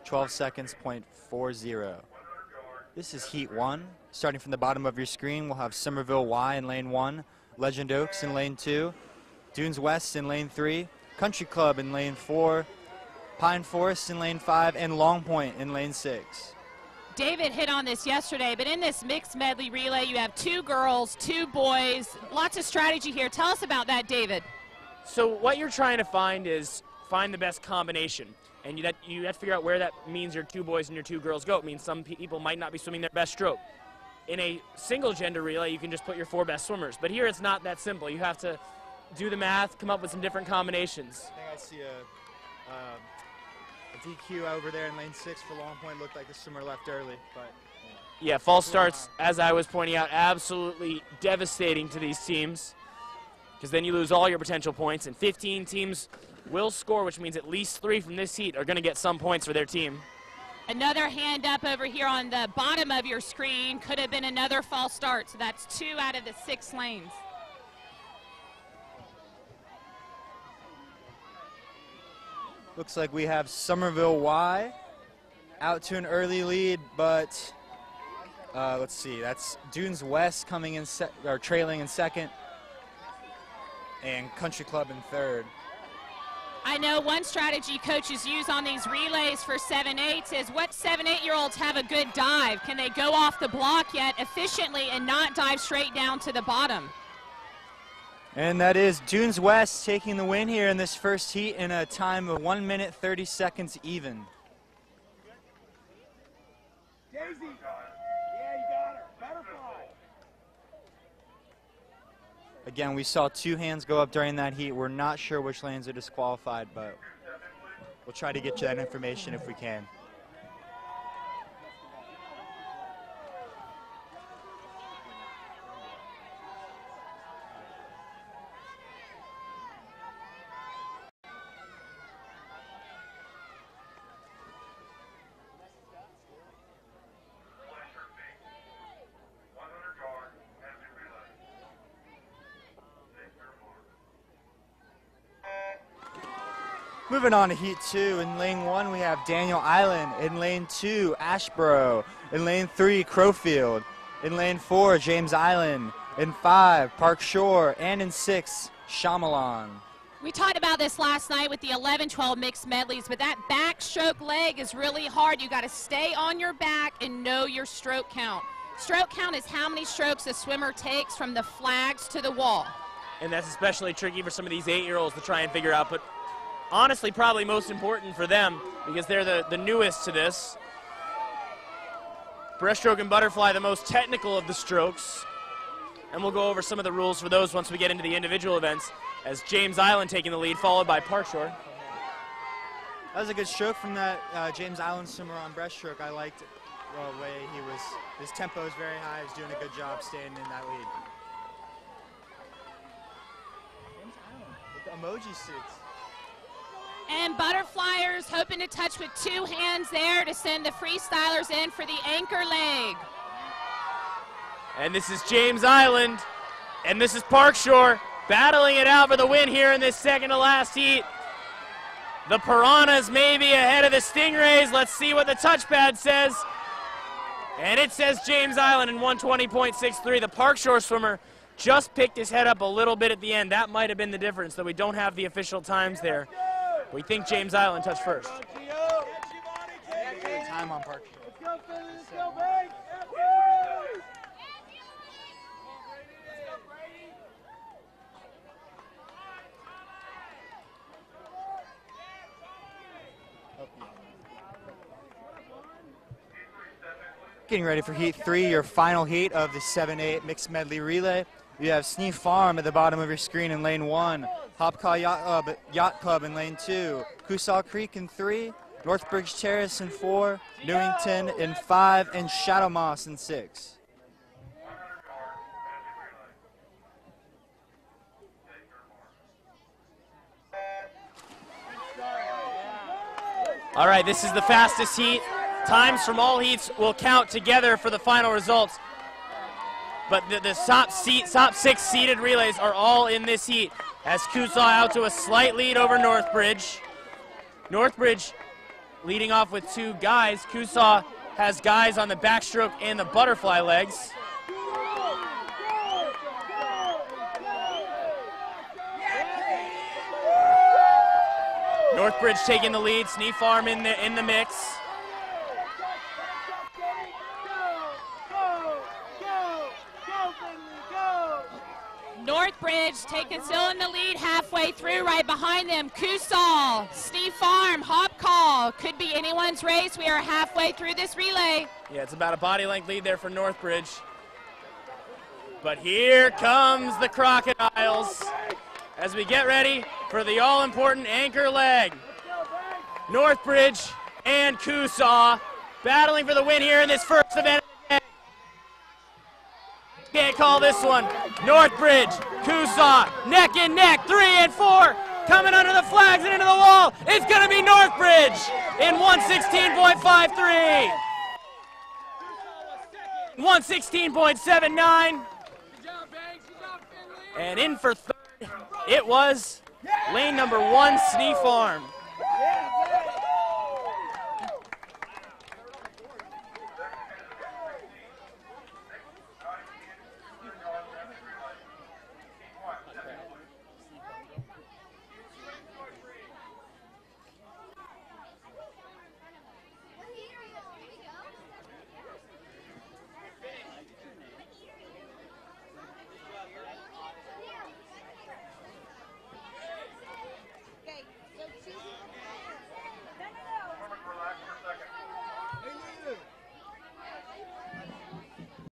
12 seconds, .40. This is Heat 1. Starting from the bottom of your screen, we'll have Somerville Y in lane 1, Legend Oaks in lane 2, Dunes West in lane 3, Country Club in lane 4, Pine Forest in lane 5, and Long Point in lane 6. David hit on this yesterday, but in this mixed medley relay, you have 2 girls, 2 boys, lots of strategy here. Tell us about that, David. So what you're trying to find is find the best combination. And you have to figure out where that means your 2 boys and your 2 girls go. It means some people might not be swimming their best stroke. In a single gender relay, you can just put your 4 best swimmers. But here it's not that simple. You have to do the math, come up with some different combinations. I think I see a DQ over there in lane 6 for Long Point. Looked like the swimmer left early, but yeah, false starts, as I was pointing out, absolutely devastating to these teams, because then you lose all your potential points, and 15 teams will score, which means at least 3 from this heat are going to get some points for their team. Another hand up over here on the bottom of your screen. Could have been another false start, so that's 2 out of the 6 lanes. looks like we have Somerville Y out to an early lead, but let's see, that's Dunes West coming in trailing in second, and Country Club in third. I know one strategy coaches use on these relays for 7-8s is what 7-8-year-olds have a good dive. Can they go off the block yet efficiently and not dive straight down to the bottom? And that is Dunes West taking the win here in this first heat in a time of 1 minute 30 seconds even. Daisy. Yeah, you got her. Butterfly. Again, we saw 2 hands go up during that heat. We're not sure which lanes are disqualified, but we'll try to get you that information if we can. Moving on to Heat 2, in Lane 1 we have Daniel Island, in Lane 2 Ashboro, in Lane 3 Crowfield, in Lane 4 James Island, in 5 Park Shore, and in 6 Shyamalan. We talked about this last night with the 11-12 mixed medleys, but that backstroke leg is really hard. You got to stay on your back and know your stroke count. Stroke count is how many strokes a swimmer takes from the flags to the wall. And that's especially tricky for some of these 8-year-olds to try and figure out, but honestly probably most important for them because they're the newest to this. Breaststroke and butterfly, the most technical of the strokes. And we'll go over some of the rules for those once we get into the individual events, as James Island taking the lead, followed by Park Shore. That was a good stroke from that James Island swimmer on breaststroke. I liked it. The way his tempo is very high. He's doing a good job staying in that lead. James Island with the emoji suits. And butterflyers hoping to touch with 2 hands there to send the freestylers in for the anchor leg. And this is James Island, and this is Park Shore battling it out for the win here in this second to last heat. The Piranhas may be ahead of the Stingrays. Let's see what the touchpad says. And it says James Island in 120.63. The Park Shore swimmer just picked his head up a little bit at the end. That might have been the difference, though we don't have the official times there. We think James Island touched first. Time on Park Shore. Let's go, Brady. Getting ready for Heat 3, your final heat of the 7-8 mixed medley relay. You have Sneef Farm at the bottom of your screen in Lane 1, Hopcaw Yacht Club in Lane 2, Coosaw Creek in 3, Northbridge Terrace in 4, Newington in 5, and Shadow Moss in 6. All right, this is the fastest heat. Times from all heats will count together for the final results. But the top 6 seeded relays are all in this heat, as Coosaw out to a slight lead over Northbridge. Northbridge leading off with 2 guys. Kusaw has guys on the backstroke and the butterfly legs. Northbridge taking the lead, Snee Farm in the mix. Northbridge still in the lead halfway through, right behind them. Kusaw, Snee Farm, Hop Call. Could be anyone's race. We are halfway through this relay. Yeah, it's about a body length lead there for Northbridge. But here comes the Crocodiles as we get ready for the all-important anchor leg. Northbridge and Kusaw battling for the win here in this first event. Can't call this one. Northbridge, Kusaw, neck and neck, 3 and 4, coming under the flags and into the wall. It's gonna be Northbridge in 116.53. 116.79. And in for third, it was lane number 1, Snee Farm.